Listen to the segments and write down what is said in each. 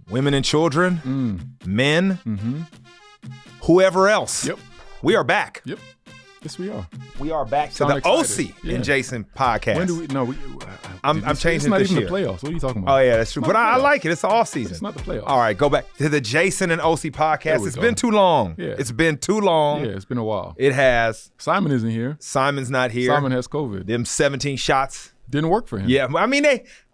women and children, men, whoever else. Yep. We are back. Yep. Yes, we are. We are back Sound to the excited. Osi and Jason podcast. When do we? No, I'm changing It's not this even year. the playoffs. What are you talking about? Oh, yeah, that's true. But I like it. It's the offseason. It's not the playoffs. All right, go back to the Jason and Osi podcast. It's go. been too long. Yeah. It's been too long. Yeah, it's been a while. It has. Simon isn't here. Simon's not here. Simon has COVID. Them 17 shots. Didn't work for him. Yeah, I mean,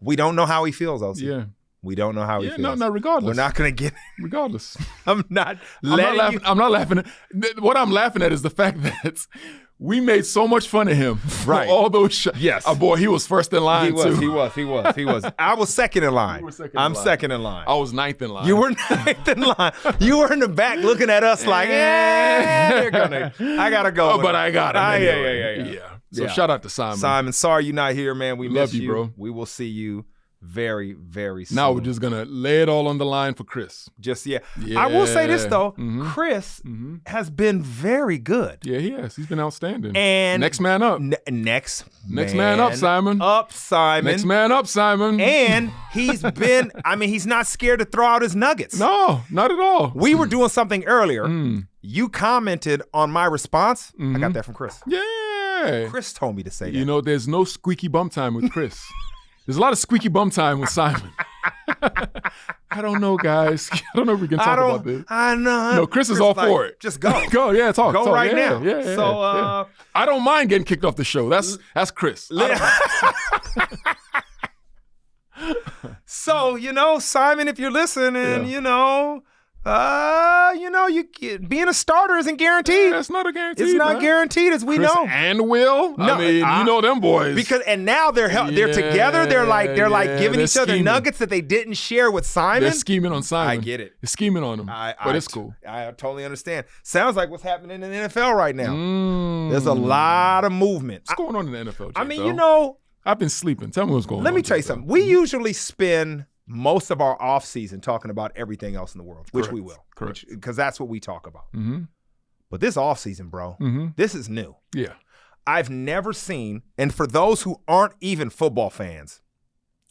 we don't know how he feels, Osi. Yeah. We don't know how he feels. No, regardless. We're not going to get Regardless. I'm not laughing. What I'm laughing at is the fact that we made so much fun of him for Right. all those shots. Yes. Oh, boy, he was first in line, too. He was. I was second in line. You were second in I'm line. second in line. I was ninth in line. You were ninth in line. You were in the back looking at us like, they're gonna. I gotta go. Oh, with but it. I got him. Yeah. Yeah. So Yeah. shout out to Simon. Simon, sorry you're not here, man. We Love miss you, bro. We will see you very, very soon. Now we're just going to lay it all on the line for Chris. I will say this, though. Mhm. Chris has been very good. Yeah, he has. He's been outstanding. And next man up. Next man up, Simon. Up, Simon. Next man up, Simon. And he's been, he's not scared to throw out his nuggets. No, not at all. We were doing something earlier. You commented on my response. I got that from Chris. Yeah. Chris told me to say that. You know, there's no squeaky bum time with Chris. There's a lot of squeaky bum time with Simon. I don't know, guys. I don't know if we can talk about this. I know. No, Chris is all for it. Just go. Go, yeah, talk. Go talk. right Yeah, now. Yeah. So, I don't mind getting kicked off the show. That's Chris. So, Simon, if you're listening, being a starter isn't guaranteed. That's not a guarantee. It's not man. guaranteed, as we Chris know. and Will. No, I mean, you know them boys. And now they're together. They're like giving they're each other scheming. nuggets that they didn't share with Simon. They're scheming on Simon. I get it. They're scheming on him. But it's cool. I totally understand. Sounds like what's happening in the NFL right now. Mm. There's a lot of movement. What's going on in the NFL, Jake, I mean, though? I've been sleeping. Tell me what's going on. Let me tell you Jake, something. though. We usually spend most of our offseason talking about everything else in the world, which we will. Correct. Because that's what we talk about. Mm-hmm. But this offseason, bro, this is new. Yeah. I've never seen, and for those who aren't even football fans,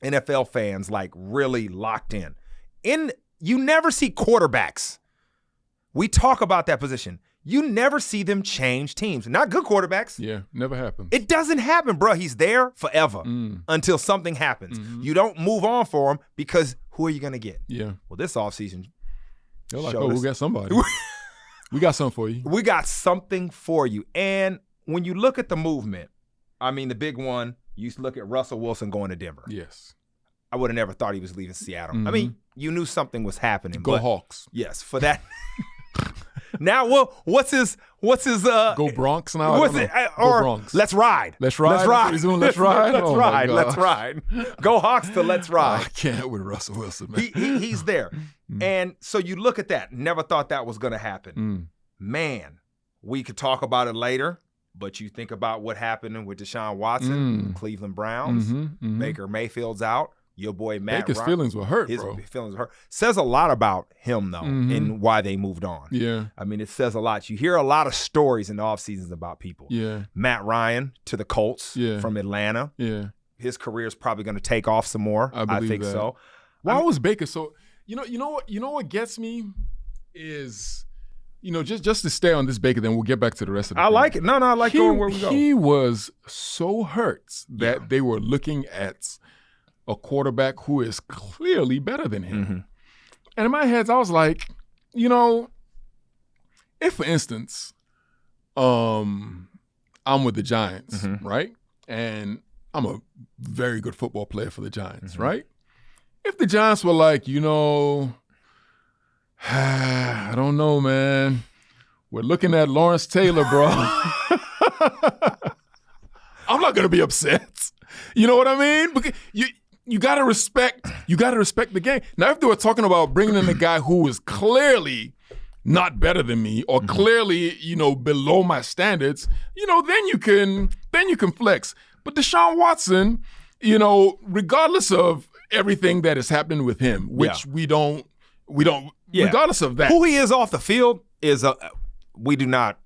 NFL fans, like really locked in, you never see quarterbacks. We talk about that position. You never see them change teams. Not good quarterbacks. Yeah, never happens. It doesn't happen, bro. He's there forever until something happens. You don't move on for him because who are you going to get? Yeah. Well, this offseason, They're like, showed we us- got somebody. We got something for you. we got something for you. And when you look at the movement, the big one, you look at Russell Wilson going to Denver. Yes. I would have never thought he was leaving Seattle. You knew something was happening. Go but Hawks. Yes, for that. Now, what's his Go Bronx now? What's I it? don't know. Or Go Bronx. let's ride. Let's ride. Let's That's ride. what he's doing. Let's ride. Let's Oh, my ride. gosh. Let's ride. Go Hawks to let's ride. I can't with Russell Wilson, man. He's there. And so you look at that. Never thought that was going to happen. Man, we could talk about it later, but you think about what happened with Deshaun Watson, Cleveland Browns, Baker Mayfield's out. Your boy Matt Baker's Ryan, feelings were hurt, his bro. feelings were hurt. Says a lot about him, though, and why they moved on. Yeah. It says a lot. You hear a lot of stories in the off seasons about people. Yeah. Matt Ryan to the Colts from Atlanta. Yeah. His career is probably going to take off some more. I think so. Why was Baker so? You know what gets me is, just to stay on this Baker, then we'll get back to the rest of the I thing. like it. No, I like going where we go. He was so hurt that they were looking at a quarterback who is clearly better than him. And in my head, I was like, if, for instance, I'm with the Giants, right? And I'm a very good football player for the Giants, right? If the Giants were like, I don't know, man. We're looking at Lawrence Taylor, bro. I'm not gonna be upset. You know what I mean? Because you gotta respect the game. Now, if they were talking about bringing in a guy who is clearly not better than me or clearly, below my standards, then you can flex. But Deshaun Watson, regardless of everything that is happening with him, which we don't. Regardless of that, who he is off the field is we do not.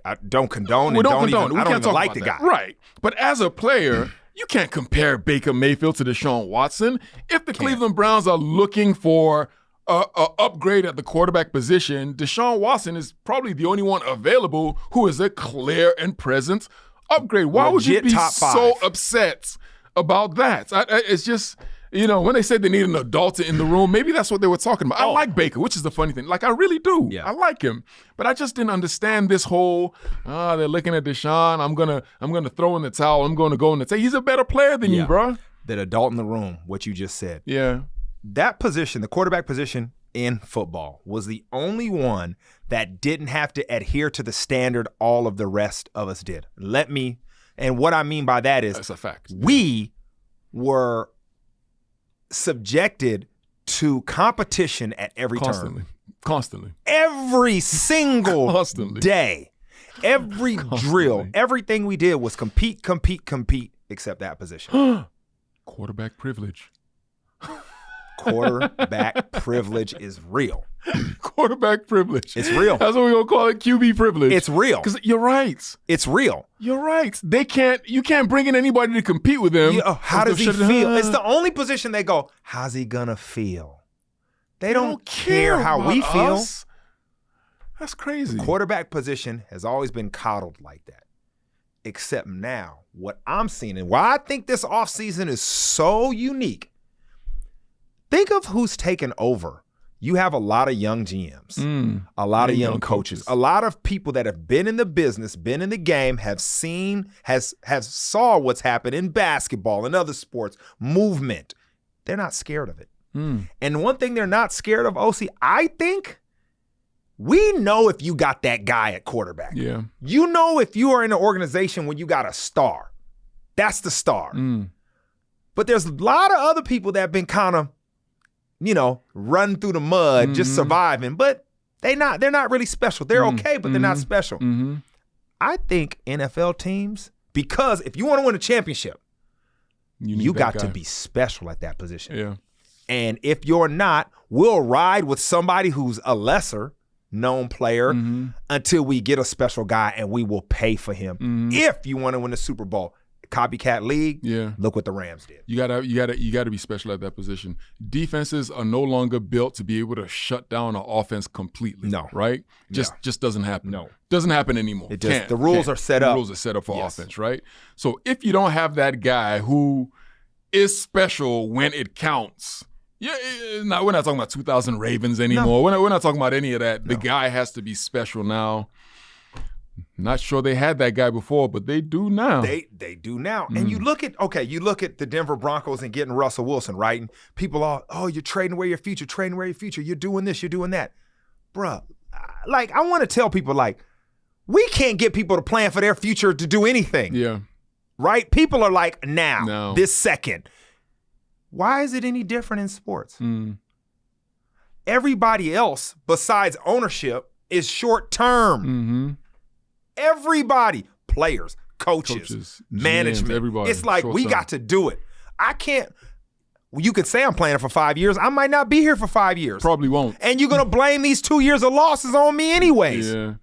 I don't condone. We and don't condone. Even, We I don't can't even talk like about the that. guy. Right. But as a player, You can't compare Baker Mayfield to Deshaun Watson. If the Cleveland Browns are looking for a upgrade at the quarterback position, Deshaun Watson is probably the only one available who is a clear and present upgrade. Why would you be so upset about that? It's just, when they said they need an adult in the room, maybe that's what they were talking about. I like Baker, which is the funny thing. Like, I really do. Yeah. I like him. But I just didn't understand this whole, they're looking at Deshaun. I'm gonna throw in the towel. I'm going to go in the towel. He's a better player than you, bro. That adult in the room, what you just said. Yeah. That position, the quarterback position in football, was the only one that didn't have to adhere to the standard all of the rest of us did. And what I mean by that is, that's a fact. We were subjected to competition at every turn. Constantly. Every single day. Every drill. Everything we did was compete, except that position. Quarterback privilege. Quarterback privilege is real. Quarterback privilege. It's real. That's what we're going to call it, QB privilege. It's real. Because you're right. It's real. You're right. You can't bring in anybody to compete with him. How does he feel? It's the only position they go, how's he going to feel? They don't care how we feel. Us. That's crazy. The quarterback position has always been coddled like that. Except now, what I'm seeing, and why I think this offseason is so unique, think of who's taken over. You have a lot of young GMs, a lot of young coaches, a lot of people that have been in the business, been in the game, have saw what's happened in basketball and other sports, movement. They're not scared of it. And one thing they're not scared of, Osi, I think, we know if you got that guy at quarterback. Yeah. You know if you are in an organization when you got a star. That's the star. But there's a lot of other people that have been kind of, run through the mud, just surviving. But they're not really special. They're okay, but they're not special. I think NFL teams, because if you want to win a championship, you got to be special at that position. Yeah. And if you're not, we'll ride with somebody who's a lesser known player until we get a special guy, and we will pay for him. If you want to win the Super Bowl. Copycat league. Yeah. Look what the Rams did. You gotta be special at that position. Defenses are no longer built to be able to shut down an offense completely. No. Right? Just doesn't happen. No. Doesn't happen anymore. The rules are set up. The rules are set up for offense, right? So if you don't have that guy who is special when it counts, we're not talking about 2000 Ravens anymore. No. We're not talking about any of that. The guy has to be special now. Not sure they had that guy before, but they do now. They do now. And you look at the Denver Broncos and getting Russell Wilson, right? And people are, you're trading away your future, You're doing this, you're doing that. Bruh, like, I want to tell people, like, we can't get people to plan for their future to do anything. Yeah. Right? People are like, this second. Why is it any different in sports? Everybody else besides ownership is short term. Everybody, players, coaches, management, GMs, everybody. It's like we got to do it. I can't. You could say I'm playing for 5 years. I might not be here for 5 years. Probably won't. And you're gonna blame these 2 years of losses on me anyways. Yeah.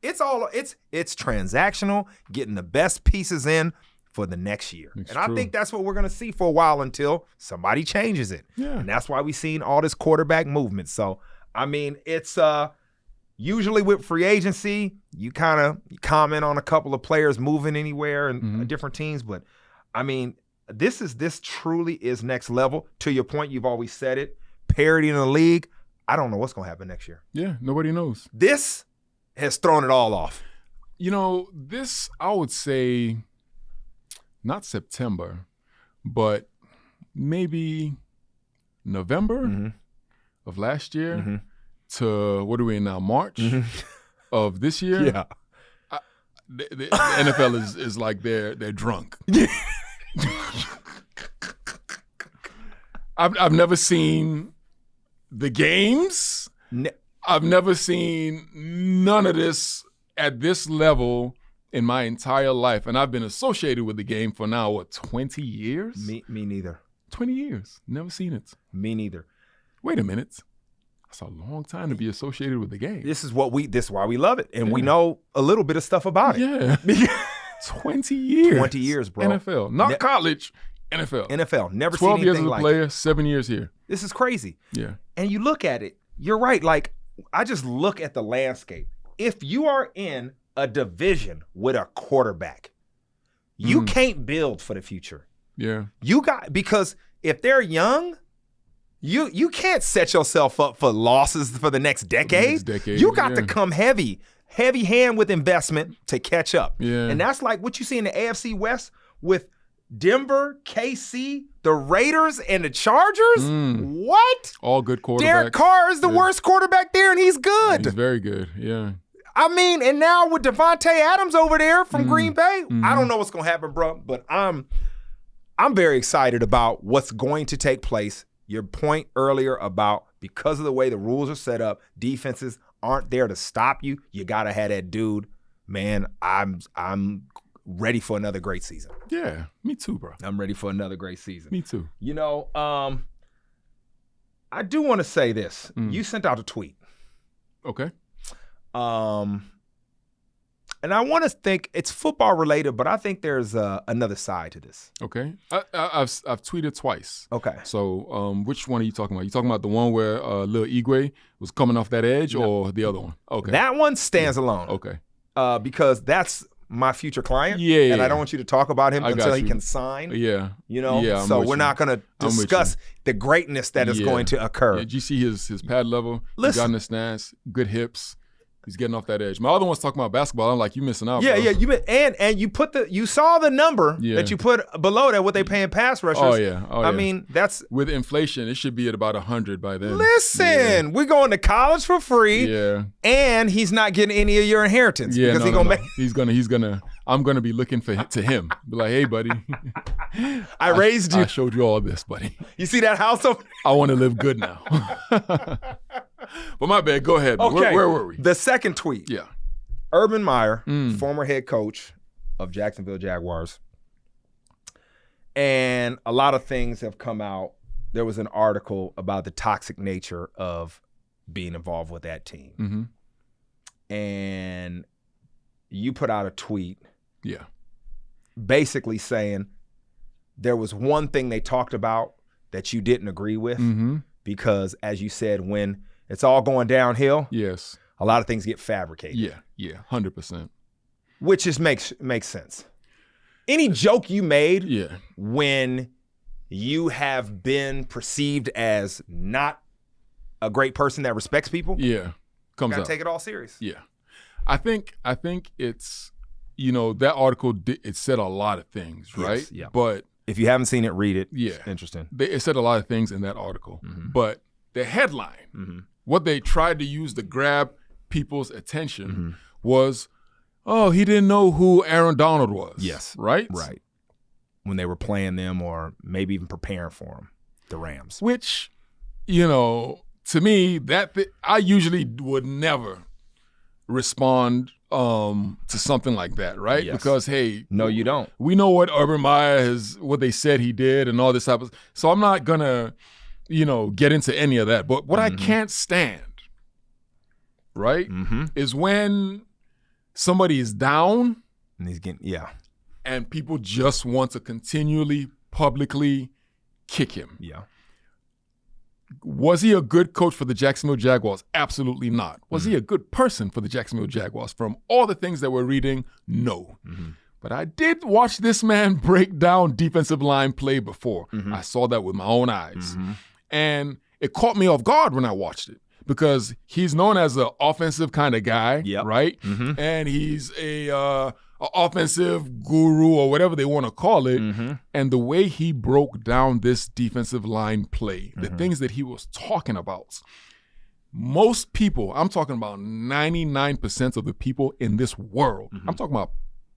It's transactional, getting the best pieces in for the next year. I think that's what we're gonna see for a while until somebody changes it. Yeah. And that's why we've seen all this quarterback movement. So I mean, it's usually with free agency, you kind of comment on a couple of players moving anywhere and different teams. But, I mean, this truly is next level. To your point, you've always said it. Parity in the league, I don't know what's going to happen next year. Yeah, nobody knows. This has thrown it all off. This, I would say, not September, but maybe November of last year. To what are we in now? March of this year. Yeah, the NFL is like they're drunk. I've never seen the games. I've never seen none of this at this level in my entire life, and I've been associated with the game for now 20 years. Me neither. 20 years. Never seen it. Me neither. Wait a minute. That's a long time to be associated with the game. This is why we love it. And we know a little bit of stuff about it. Yeah. 20 years. 20 years, bro. NFL. Not college. NFL. NFL. Never seen 12 years anything as a like player, it. 7 years here. This is crazy. Yeah. And you look at it, you're right. Like, I just look at the landscape. If you are in a division with a quarterback, you can't build for the future. Yeah. Because if they're young, you can't set yourself up for losses for the next decade. You got to come heavy hand with investment to catch up. Yeah. And that's like what you see in the AFC West with Denver, KC, the Raiders, and the Chargers. What? All good quarterbacks. Derek Carr is the worst quarterback there, and he's good. He's very good, yeah. I mean, and now with Devontae Adams over there from Green Bay, I don't know what's going to happen, bro, but I'm very excited about what's going to take place. Your point earlier about because of the way the rules are set up, defenses aren't there to stop you. You got to have that dude. Man, I'm ready for another great season. Yeah, me too, bro. I'm ready for another great season. Me too. You know, I do want to say this. You sent out a tweet. Okay. And I want to think it's football related, but I think there's another side to this. Okay. I've tweeted twice. Okay. So which one are you talking about? You talking about the one where Lil Igwe was coming off that edge or the other one? Okay. That one stands alone. Okay. Because that's my future client. Yeah. And I don't want you to talk about him until he can sign. Yeah. You know? Yeah, so we're not going to discuss the greatness that is going to occur. Did you see his pad level? Listen. He got in the stance, good hips. He's getting off that edge. My other one's talking about basketball. I'm like, you missing out, Yeah, bro. yeah. And you saw the number that you put below that, what they paying pass rushers. Oh, yeah. I mean, that's... With inflation, it should be at about 100 by then. Listen, we're going to college for free. Yeah. And he's not getting any of your inheritance. Yeah, because he's gonna I'm gonna be looking to him. Be like, hey, buddy. I raised you. I showed you all this, buddy. You see that house over there? I want to live good now. But my bad, go ahead. Okay. Where were we? The second tweet. Yeah. Urban Meyer, former head coach of Jacksonville Jaguars. And a lot of things have come out. There was an article about the toxic nature of being involved with that team. Mm-hmm. And you put out a tweet. Yeah. Basically saying there was one thing they talked about that you didn't agree with. Mm-hmm. Because, as you said, when it's all going downhill, yes, a lot of things get fabricated. Yeah, 100%. Which just makes sense. Any joke you made when you have been perceived as not a great person that respects people, comes gotta up. take it all serious. Yeah, I think it's, that article it said a lot of things, right? Yes, yeah. But if you haven't seen it, read it. Yeah, it's interesting. It said a lot of things in that article, but the headline, what they tried to use to grab people's attention was, oh, he didn't know who Aaron Donald was. Yes. Right? Right. When they were playing them or maybe even preparing for them, the Rams. Which, to me, I usually would never respond to something like that, right? Yes. Because, hey. No, you don't. We know what Urban Meyer what they said he did and all this type of. So I'm not going to, get into any of that. But what I can't stand, right, is when somebody is down and he's getting, and people just want to continually publicly kick him. Yeah. Was he a good coach for the Jacksonville Jaguars? Absolutely not. Was he a good person for the Jacksonville Jaguars? From all the things that we're reading, no. But I did watch this man break down defensive line play before. I saw that with my own eyes. And it caught me off guard when I watched it because he's known as an offensive kind of guy, right? And he's a offensive guru or whatever they want to call it. And the way he broke down this defensive line play, the things that he was talking about, most people, I'm talking about 99% of the people in this world, I'm talking about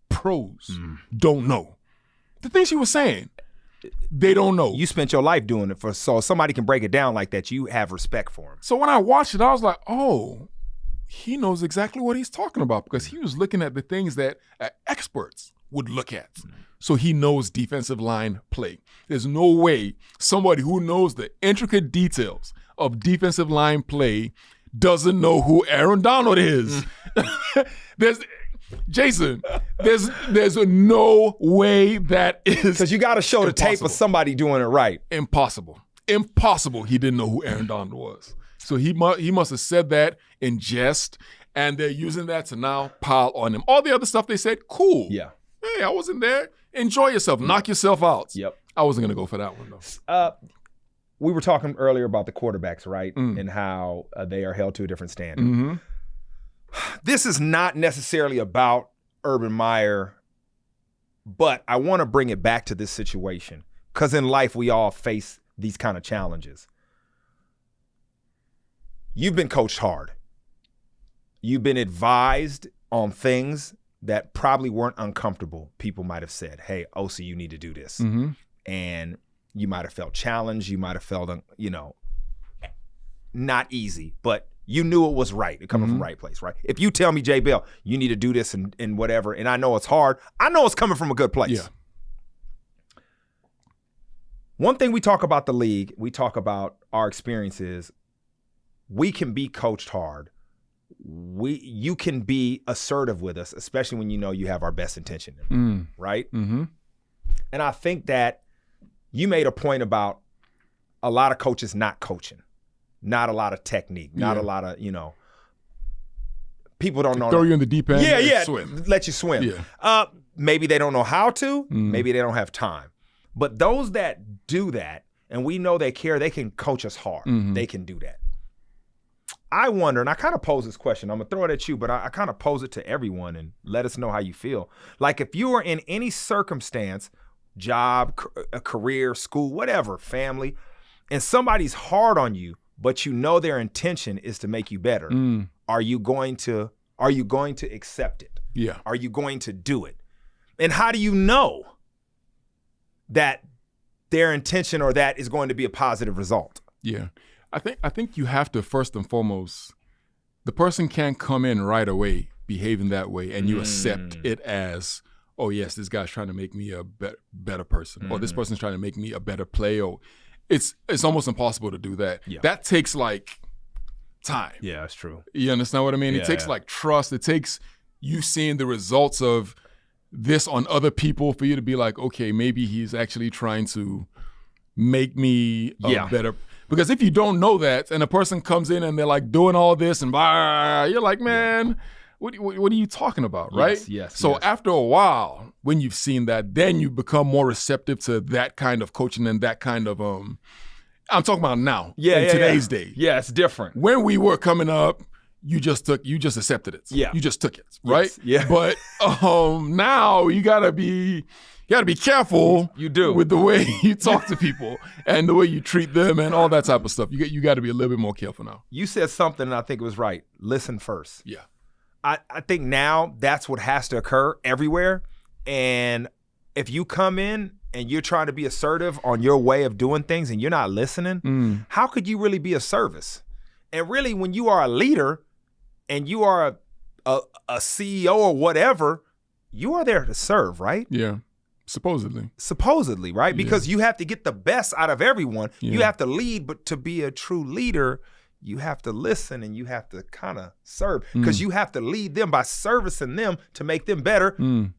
pros, don't know. The things he was saying, they don't know. You spent your life doing it so somebody can break it down like that, you have respect for him. So when I watched it, I was like, oh, he knows exactly what he's talking about because he was looking at the things that experts would look at. So he knows defensive line play. There's no way somebody who knows the intricate details of defensive line play doesn't know who Aaron Donald is. Jason, there's no way that is Because you got to show the tape impossible. of somebody doing it right. Impossible. He didn't know who Aaron Donald was. So he must have said that in jest, and they're using that to now pile on him. All the other stuff they said, cool. Yeah. Hey, I wasn't there. Enjoy yourself. Knock yourself out. Yep. I wasn't going to go for that one, though. We were talking earlier about the quarterbacks, right? Mm. And how they are held to a different standard. Mm-hmm. This is not necessarily about Urban Meyer, but I want to bring it back to this situation because in life we all face these kind of challenges. You've been coached hard. You've been advised on things that probably weren't uncomfortable. People might have said, hey, Osi, you need to do this. Mm-hmm. And you might have felt challenged. You might have felt, not easy, but you knew it was right. It coming from the right place, right? If you tell me, Jay Bell, you need to do this and whatever, and I know it's hard, I know it's coming from a good place. Yeah. One thing we talk about the league, we talk about our experiences, we can be coached hard. You can be assertive with us, especially when you know you have our best intention, right? Mm-hmm. And I think that you made a point about a lot of coaches not coaching, not a lot of technique, not a lot of, people don't know. Throw you in the deep end and swim. Let you swim. Yeah. Maybe they don't know how to, maybe they don't have time. But those that do that, and we know they care, they can coach us hard. They can do that. I wonder, and I kind of pose this question. I'm going to throw it at you, but I kind of pose it to everyone and let us know how you feel. Like if you are in any circumstance, job, a career, school, whatever, family, and somebody's hard on you, but you know their intention is to make you better, are you going to accept it? Yeah. Are you going to do it? And how do you know that their intention or that is going to be a positive result? Yeah. I think you have to, first and foremost, the person can't come in right away behaving that way and you accept it as, oh, yes, this guy's trying to make me a better person, or this person's trying to make me a better player. It's almost impossible to do that. Yeah. That takes like time. Yeah, that's true. You understand what I mean? Yeah, it takes like trust. It takes you seeing the results of this on other people for you to be like, okay, maybe he's actually trying to make me a better. Because if you don't know that and a person comes in and they're like doing all this and blah, you're like, man, what are you talking about, right? Yes. So after a while, when you've seen that, then you become more receptive to that kind of coaching and that kind of I'm talking about now in today's day. Yeah, it's different. When we were coming up, you just accepted it. Yeah. You just took it, right? Yes. Yeah. But now you gotta be careful. You do. With the way you talk to people and the way you treat them and all that type of stuff. You got to be a little bit more careful now. You said something and I think it was right. Listen first. Yeah. I think now that's what has to occur everywhere. And if you come in and you're trying to be assertive on your way of doing things and you're not listening, how could you really be of service? And really, when you are a leader and you are a CEO or whatever, you are there to serve, right? Yeah. Supposedly, right? Because you have to get the best out of everyone. Yeah. You have to lead, but to be a true leader, you have to listen and you have to kind of serve because you have to lead them by servicing them to make them better,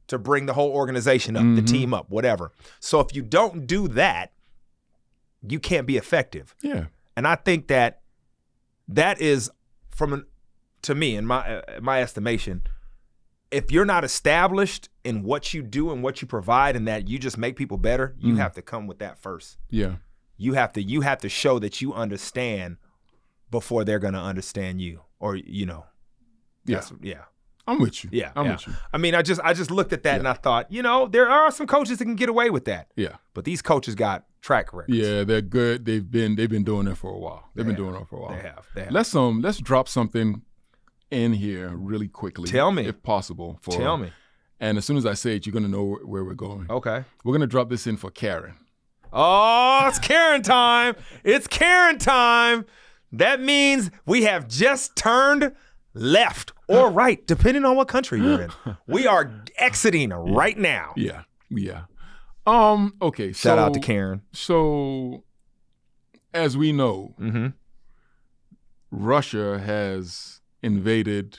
to bring the whole organization up, the team up, whatever. So if you don't do that, you can't be effective. Yeah. And I think that is to me, in my estimation, if you're not established in what you do and what you provide and that you just make people better, you have to come with that first. Yeah. You have to show that you understand before they're going to understand you, or Yeah. I'm with you. Yeah. I'm with you. I mean, I just looked at that and I thought, there are some coaches that can get away with that. Yeah. But these coaches got track records. Yeah, they're good. They've been doing it for a while. They've been doing it for a while. They have. Let's drop something in here really quickly. Tell me. If possible. Tell me. And as soon as I say it, you're going to know where we're going. Okay. We're going to drop this in for Karen. Oh, it's Karen time. It's Karen time. That means we have just turned left or right, depending on what country you're in. We are exiting right now. Yeah. Okay. Shout out to Karen. So, as we know, Russia has invaded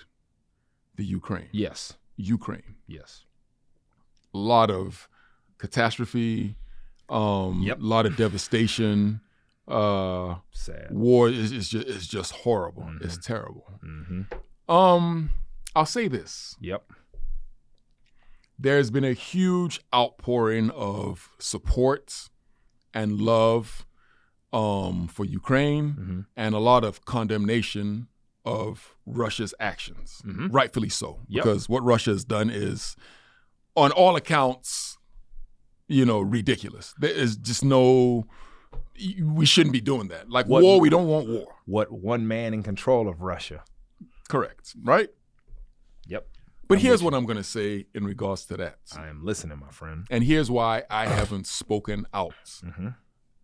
the Ukraine. Yes. Ukraine. Yes. A lot of catastrophe, a lot of devastation. Sad. War is just horrible. Mm-hmm. It's terrible. Mm-hmm. I'll say this. Yep. There's been a huge outpouring of support and love for Ukraine and a lot of condemnation of Russia's actions, rightfully so, because what Russia has done is, on all accounts, ridiculous. There is just we shouldn't be doing that. Like war, we don't want war. What one man in control of Russia? Correct, right? Yep. But here's what I'm going to say in regards to that. I am listening, my friend. And here's why I haven't spoken out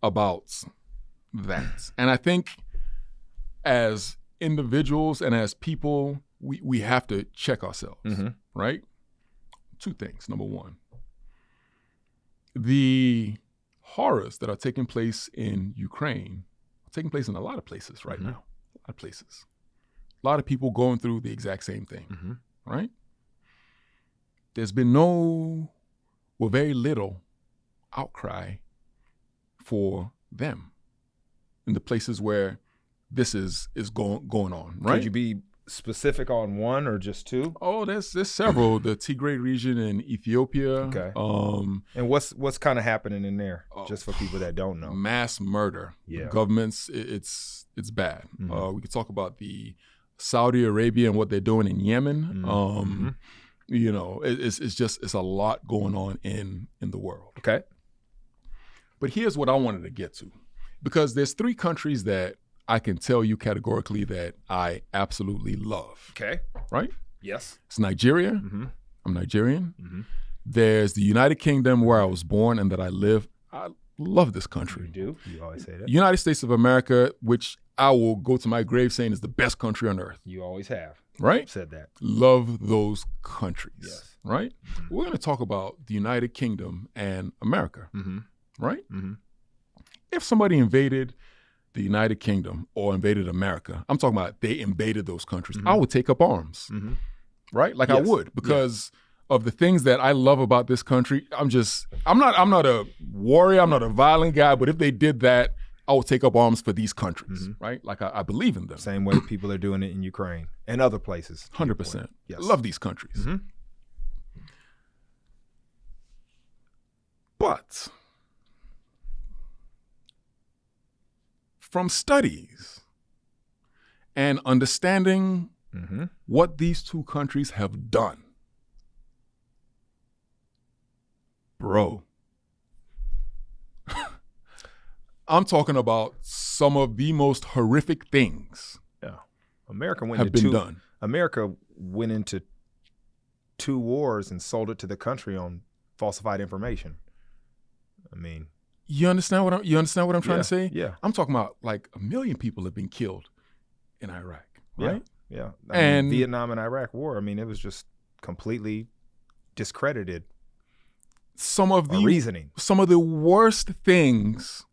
about that. And I think as individuals and as people, we have to check ourselves, right? Two things. Number one, the horrors that are taking place in Ukraine are taking place in a lot of places right now. A lot of places. A lot of people going through the exact same thing, right? There's been very little outcry for them in the places where this is going on, right? Could you be specific on one or just two? Oh, there's several. The Tigray region in Ethiopia. Okay. And what's kind of happening in there, just for people that don't know? Mass murder. Yeah. Governments, it's bad. We could talk about the Saudi Arabia and what they're doing in Yemen. It's a lot going on in the world. Okay. But here's what I wanted to get to, because there's 3 countries that I can tell you categorically that I absolutely love. Okay. Right? Yes. It's Nigeria. I'm Nigerian. There's the United Kingdom, where I was born and that I live. I love this country. You do? You always say that. United States of America, which I will go to my grave saying is the best country on earth. You always have. Right? Said that. Love those countries. Yes. Right? We're going to talk about the United Kingdom and America. Right? If somebody invaded the United Kingdom or invaded America, I'm talking about they invaded those countries, I would take up arms. Right? Like I would, because of the things that I love about this country. I'm not a warrior, I'm not a violent guy, but if they did that, I would take up arms for these countries, right? Like I believe in them. Same way people are doing it in Ukraine and other places. 100%. Yes. I love these countries. But from studies and understanding what these 2 countries have done, bro, I'm talking about some of the most horrific things. Yeah. America went into 2 wars and sold it to the country on falsified information. I mean, you understand what I'm trying to say? Yeah. I'm talking about like 1 million people have been killed in Iraq, right? Yeah. And Vietnam and Iraq war, I mean, it was just completely discredited. Some of the reasoning. Some of the worst things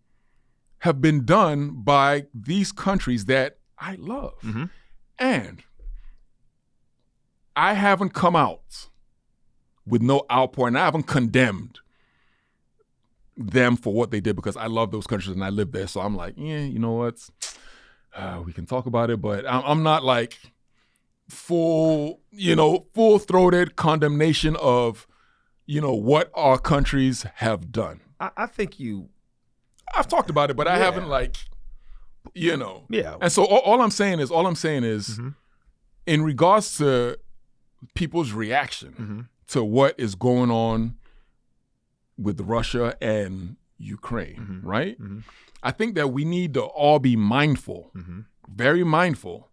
have been done by these countries that I love. And I haven't come out with no outpouring. I haven't condemned them for what they did, because I love those countries and I live there. So I'm like, you know what? We can talk about it, but I'm not like full-throated condemnation of, what our countries have done. I think I've talked about it, but I haven't Yeah. And so all I'm saying is, in regards to people's reaction to what is going on with Russia and Ukraine, right? I think that we need to all be mindful, very mindful,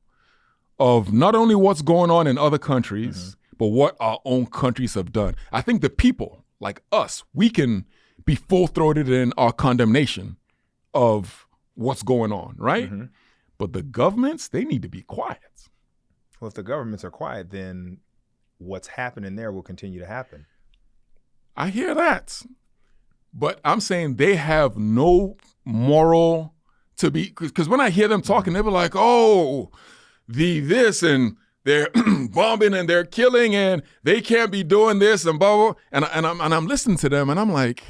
of not only what's going on in other countries, but what our own countries have done. I think the people, like us, we can be full-throated in our condemnation of what's going on, right? But the governments, they need to be quiet. Well, if the governments are quiet, then what's happening there will continue to happen. I hear that. But I'm saying they have no moral to be, because when I hear them talking, they were like, oh, the this and they're bombing and they're killing and they can't be doing this and blah, blah. And I'm listening to them and I'm like,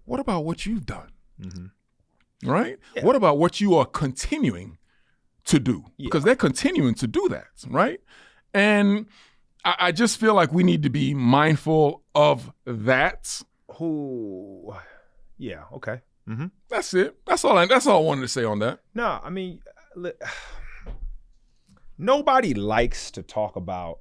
what about what you've done? Mm-hmm. Right? Yeah. What about what you are continuing to do? Because they're continuing to do that, right? And I just feel like we need to be mindful of that. Yeah, okay. Mm-hmm. That's it. That's all I wanted to say on that. No, I mean, nobody likes to talk about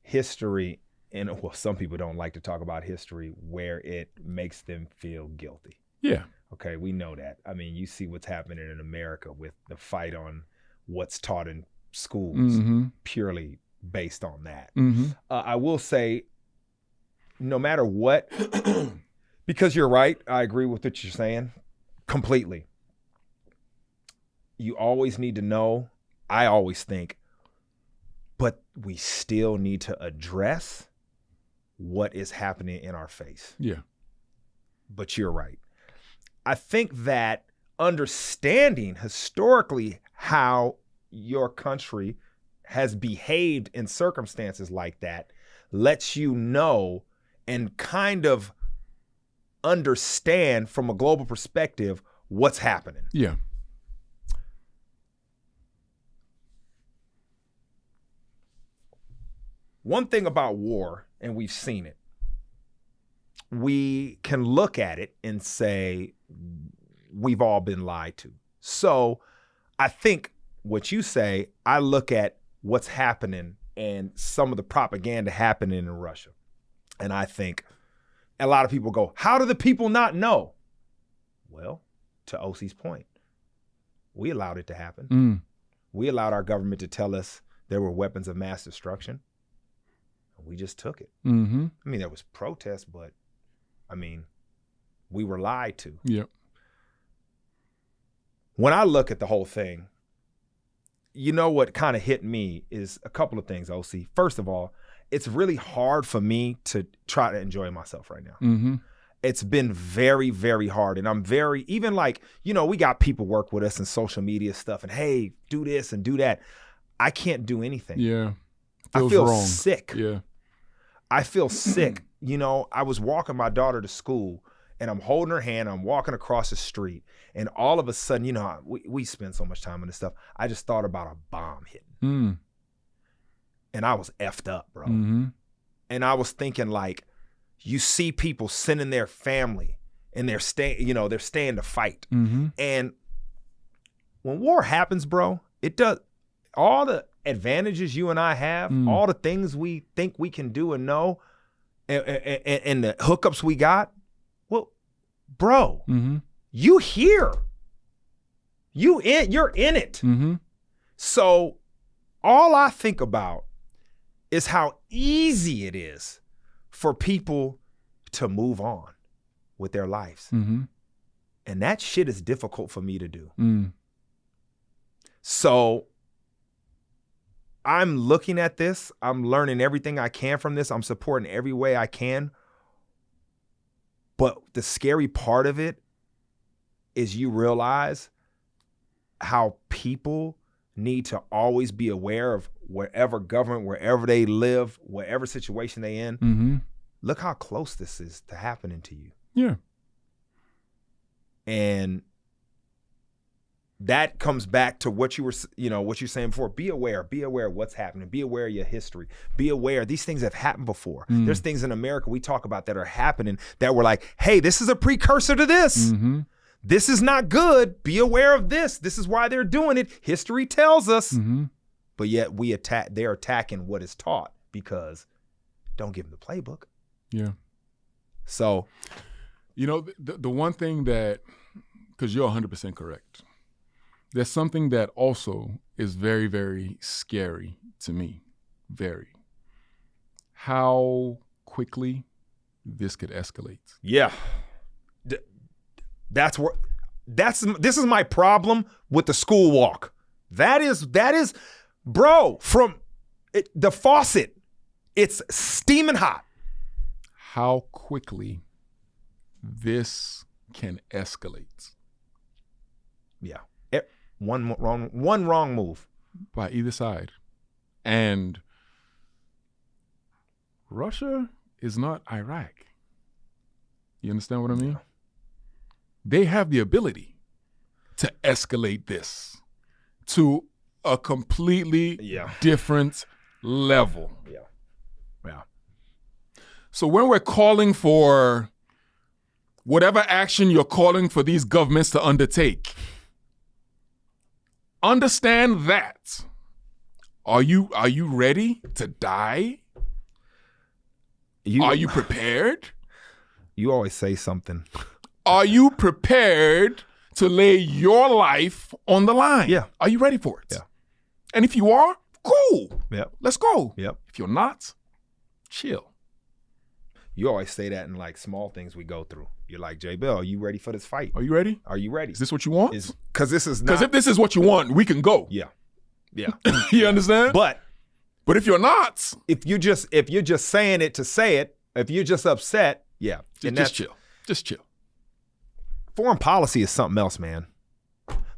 history, and well, some people don't like to talk about history where it makes them feel guilty. Yeah. Okay, we know that. I mean, you see what's happening in America with the fight on what's taught in schools purely based on that. I will say, no matter what, because you're right, I agree with what you're saying completely. You always need to know, I always think, but we still need to address what is happening in our face. Yeah. But you're right. I think that understanding historically how your country has behaved in circumstances like that lets you know and kind of understand from a global perspective what's happening. Yeah. One thing about war, and we've seen it, we can look at it and say we've all been lied to. So I think what you say, I look at what's happening and some of the propaganda happening in Russia. And I think a lot of people go, how do the people not know? Well, to Osi's point, we allowed it to happen. We allowed our government to tell us there were weapons of mass destruction. We just took it. I mean, there was protest, but I mean, we were lied to. Yep. When I look at the whole thing, you know what kind of hit me is a couple of things, Osi. First of all, it's really hard for me to try to enjoy myself right now. It's been very, very hard. And I'm very, even like, you know, we got people work with us in social media stuff and, hey, do this and do that. I can't do anything. Yeah. I feel wrong. sick. Yeah. I feel sick. You know, I was walking my daughter to school and I'm holding her hand. I'm walking across the street. And all of a sudden, you know, we spend so much time on this stuff. I just thought about a bomb hitting. And I was effed up, bro. And I was thinking, like, you see people sending their family and they're staying to fight. And when war happens, bro, it does all the advantages you and I have, all the things we think we can do and know, and the hookups we got. Well, bro, you here. You're in it. So all I think about is how easy it is for people to move on with their lives. And that shit is difficult for me to do. So I'm looking at this. I'm learning everything I can from this. I'm supporting every way I can. But the scary part of it is you realize how people need to always be aware of wherever government, wherever they live, whatever situation they in. Look how close this is to happening to you. Yeah. And that comes back to what you were, what you're saying before. Be aware of what's happening. Be aware of your history. Be aware these things have happened before. There's things in America we talk about that are happening that we're like, hey, this is a precursor to this. This is not good. Be aware of this. This is why they're doing it. History tells us. But yet they're attacking what is taught because don't give them the playbook. Yeah. So, the one thing that, because you're 100% correct, there's something that also is very, very scary to me. Very. How quickly this could escalate. Yeah. This is my problem with the school walk. That is, bro, from the faucet, it's steaming hot. How quickly this can escalate. Yeah. One wrong move. By either side. And Russia is not Iraq. You understand what I mean? They have the ability to escalate this to a completely different level. Yeah. So when we're calling for whatever action you're calling for these governments to undertake, understand that. Are you ready to die? Are you prepared? You always say something. Are you prepared to lay your life on the line? Yeah. Are you ready for it? Yeah. And if you are, cool. Yep. Let's go. Yep. If you're not, chill. You always say that in like small things we go through. You're like, J. Bill, are you ready for this fight? Are you ready? Are you ready? Is this what you want? Because this is not. Because if this is what you want, we can go. Yeah. You understand? But if you're not, if you're just saying it to say it, if you're just upset, just chill. Just chill. Foreign policy is something else, man.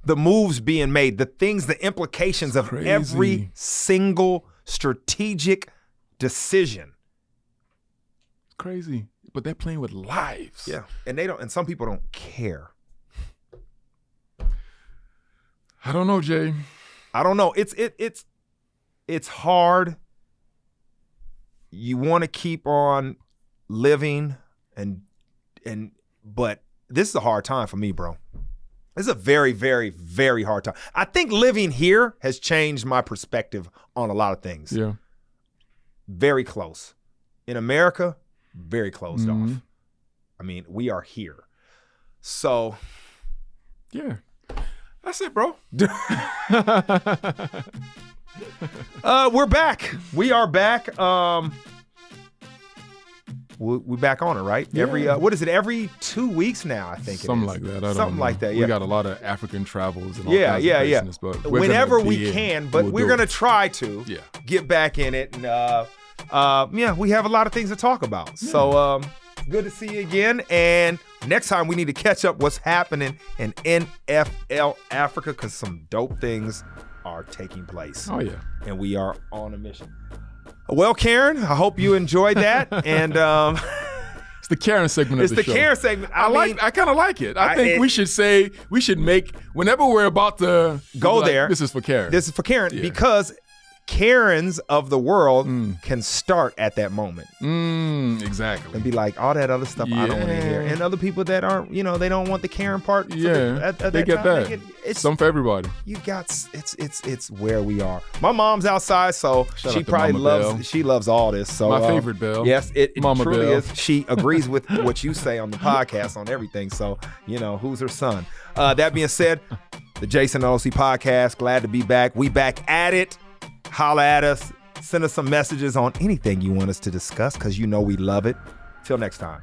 The moves being made, the things, the implications of every single strategic decision. Crazy. But they're playing with lives. Yeah. And some people don't care. I don't know, Jay. I don't know. It's hard. You want to keep on living but this is a hard time for me, bro. This is a very, very, very hard time. I think living here has changed my perspective on a lot of things. Yeah. Very close. In America, very closed off. I mean, we are here. So. Yeah. That's it, bro. We're back. We are back. We're back on it, right? Yeah. Every 2 weeks now, I think Something it is. like that. I don't Something know. like that, yeah. We got a lot of African travels and all kinds of craziness, but whenever we can, but we're going to try to get back in it. And we have a lot of things to talk about. Yeah. So good to see you again. And next time we need to catch up what's happening in NFL Africa because some dope things are taking place. Oh, yeah. And we are on a mission. Well, Karen, I hope you enjoyed that. And it's the Karen segment of the show. It's the Karen segment. I kind of like it. I think we should make, whenever we're about to go there, this is for Karen. This is for Karen because Karens of the world can start at that moment. Exactly. And be like, all that other stuff I don't want to hear. And other people that aren't, they don't want the Karen part. They get that. It's some for everybody. It's where we are. My mom's outside, so she probably loves all this. So my favorite Belle. Yes, it Mama truly Belle. is. She agrees with what you say on the podcast on everything. So, who's her son? That being said, the Jason Osi podcast, glad to be back. We back at it. Holla at us. Send us some messages on anything you want us to discuss because we love it. Till next time.